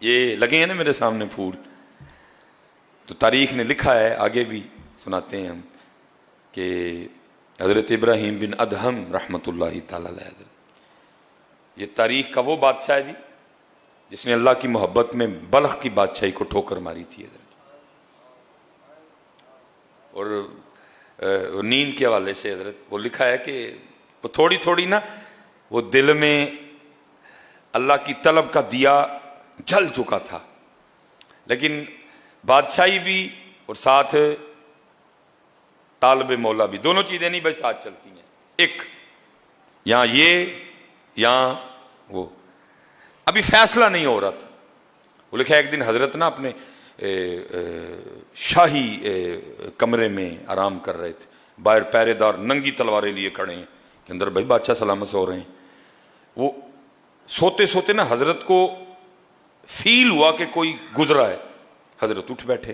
یہ لگے ہیں نا میرے سامنے پھول، تو تاریخ نے لکھا ہے، آگے بھی سناتے ہیں ہم، کہ حضرت ابراہیم بن ادہم رحمۃ اللہ تعالی علیہ حضرت، یہ تاریخ کا وہ بادشاہ ہے جی جس نے اللہ کی محبت میں بلخ کی بادشاہی کو ٹھوکر ماری تھی حضرت۔ اور نیند کے حوالے سے حضرت وہ لکھا ہے کہ وہ تھوڑی تھوڑی نا وہ دل میں اللہ کی طلب کا دیا جل چکا تھا، لیکن بادشاہی بھی اور ساتھ طالب مولا بھی، دونوں چیزیں نہیں بھائی ساتھ چلتی ہیں، ایک یہاں یہ یہاں وہ، ابھی فیصلہ نہیں ہو رہا تھا۔ وہ لکھا ایک دن حضرت نا اپنے شاہی کمرے میں آرام کر رہے تھے، باہر پہرے دار ننگی تلواریں لیے کھڑے ہیں کہ اندر بھائی بادشاہ سلامت سو رہے ہیں۔ وہ سوتے سوتے نا حضرت کو فیل ہوا کہ کوئی گزرا ہے، حضرت اٹھ بیٹھے،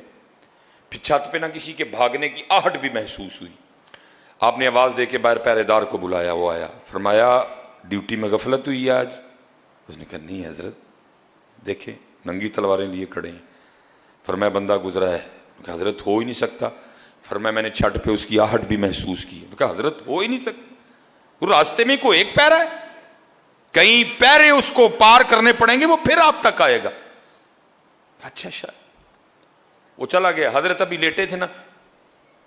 پھر چھت پہ نہ کسی کے بھاگنے کی آہٹ بھی محسوس ہوئی۔ آپ نے آواز دے کے باہر پہرے دار کو بلایا، وہ آیا، فرمایا ڈیوٹی میں غفلت ہوئی ہے آج؟ اس نے کہا نہیں حضرت، دیکھیں ننگی تلواریں لیے کھڑے ہیں۔ فرمایا بندہ گزرا ہے؟ کہ حضرت ہو ہی نہیں سکتا۔ فرمایا میں نے چھت پہ اس کی آہٹ بھی محسوس کی۔ کہا حضرت ہو ہی نہیں سکتا، وہ راستے میں کوئی ایک پیرا ہے، کئی پیرے اس کو پار کرنے پڑیں گے وہ پھر آپ تک آئے گا۔ اچھا شاید وہ چلا گیا۔ حضرت ابھی لیٹے تھے نا،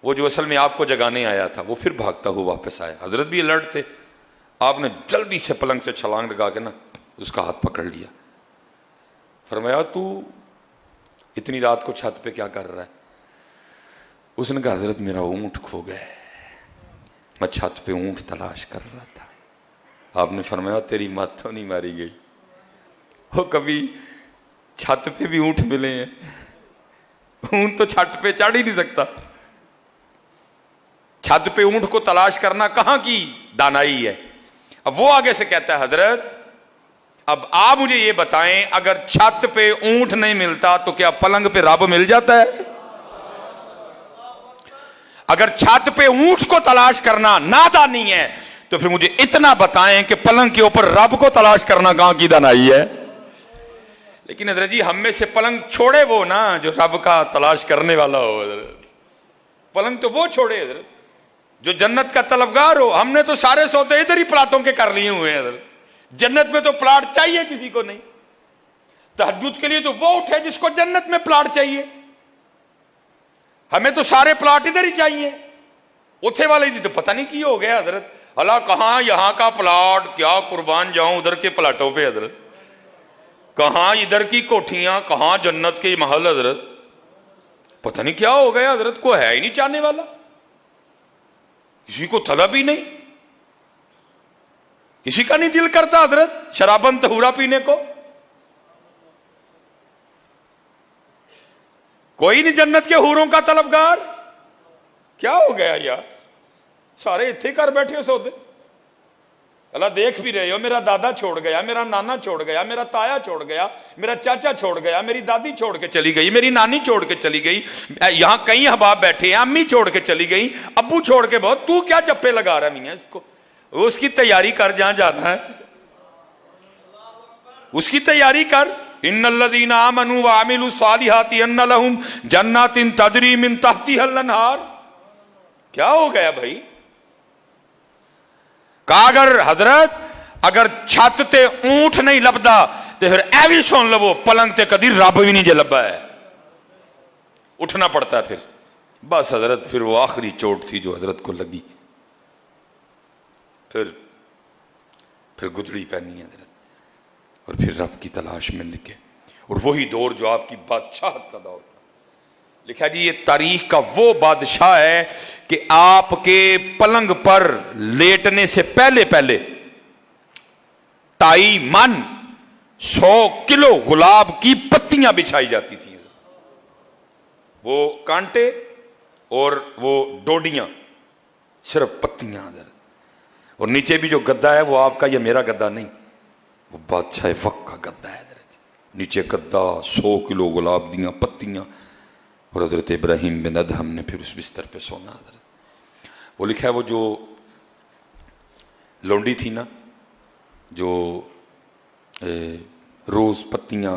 وہ جو اصل میں آپ کو جگانے آیا تھا وہ پھر بھاگتا ہوا واپس آیا۔ حضرت بھی الرٹ تھے، آپ نے جلدی سے پلنگ سے چھلانگ لگا کے نا اس کا ہاتھ پکڑ لیا۔ فرمایا تو اتنی رات کو چھت پہ کیا کر رہا ہے؟ اس نے کہا حضرت میرا اونٹ کھو گیا ہے، میں چھت پہ اونٹ تلاش کر رہا تھا۔ آپ نے فرمایا تیری مت تو نہیں ماری گئی، وہ کبھی چھت پہ بھی اونٹ ملے ہیں، اونٹ تو چھت پہ چڑھ ہی نہیں سکتا۔ چھت پہ اونٹ کو تلاش کرنا کہاں کی دانائی ہے۔ اب وہ آگے سے کہتا ہے حضرت اب آپ مجھے یہ بتائیں اگر چھت پہ اونٹ نہیں ملتا تو کیا پلنگ پہ رب مل جاتا ہے؟ اگر چھت پہ اونٹ کو تلاش کرنا نادانی ہے تو پھر مجھے اتنا بتائیں کہ پلنگ کے اوپر رب کو تلاش کرنا کہاں کی دانائی ہے؟ لیکن حضرت جی ہم میں سے پلنگ چھوڑے وہ نا جو رب کا تلاش کرنے والا ہو حضرت، پلنگ تو وہ چھوڑے حضرت جو جنت کا طلبگار ہو۔ ہم نے تو سارے سودے ادھر ہی پلاٹوں کے کر لیے ہوئے ہیں حضرت، جنت میں تو پلاٹ چاہیے کسی کو نہیں۔ تہجد کے لیے تو وہ اٹھے جس کو جنت میں پلاٹ چاہیے، ہمیں تو سارے پلاٹ ادھر ہی چاہیے۔ اتھے والے جی تو پتہ نہیں کی ہو گیا حضرت، اللہ کہاں یہاں کا پلاٹ کیا قربان جاؤں ادھر کے پلاٹوں پہ حضرت، کہاں ادھر کی کوٹھیاں کہاں جنت کے محل حضرت، پتہ نہیں کیا ہو گیا حضرت، کو ہے ہی نہیں چاہنے والا، کسی کو طلب ہی نہیں، کسی کا نہیں دل کرتا حضرت شرابن طہورا پینے کو، کوئی نہیں جنت کے حوروں کا طلبگار۔ کیا ہو گیا یار، سارے اتھے کر بیٹھے ہو سودے۔ اللہ دیکھ بھی رہے ہو، میرا دادا چھوڑ گیا، میرا نانا چھوڑ گیا، میرا تایا چھوڑ گیا، میرا چاچا چھوڑ گیا، میری دادی چھوڑ کے چلی گئی، میری نانی چھوڑ کے چلی گئی، یہاں کئی احباب بیٹھے ہیں، امی چھوڑ کے چلی گئی، ابو چھوڑ کے بہت، تو کیا چپے لگا رہا نہیں ہے اس کو؟ اس کی تیاری کر جہاں جانا ہے، اس کی تیاری کر۔ ان الذین آمنوا وعملوا الصالحات ان لہم جنات تجری من تحتها الانہار۔ کیا ہو گیا بھائی؟ کہا اگر حضرت اگر چھت تے اونٹ نہیں لبدا تو پھر اے بھی سن لو پلنگ تے کدی رب بھی نہیں جے لبا ہے، اٹھنا پڑتا ہے پھر۔ بس حضرت پھر وہ آخری چوٹ تھی جو حضرت کو لگی، پھر گدڑی پہنی حضرت اور پھر رب کی تلاش میں لکھے، اور وہی دور جو آپ کی بادشاہت کا دور تھا۔ لکھا جی یہ تاریخ کا وہ بادشاہ ہے کہ آپ کے پلنگ پر لیٹنے سے پہلے 2.5 من 100 کلو گلاب کی پتیاں بچھائی جاتی تھیں، وہ کانٹے اور وہ ڈوڈیاں، صرف پتیاں حضرت، اور نیچے بھی جو گدا ہے وہ آپ کا یا میرا گدا نہیں، وہ بادشاہ وقت کا گدا ہے حضرت، نیچے گدا 100 کلو گلاب دیاں پتیاں، اور حضرت ابراہیم بن ادہم نے پھر اس بستر پہ سونا حضرت۔ وہ لکھا ہے وہ جو لونڈی تھی نا جو روز پتیاں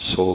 100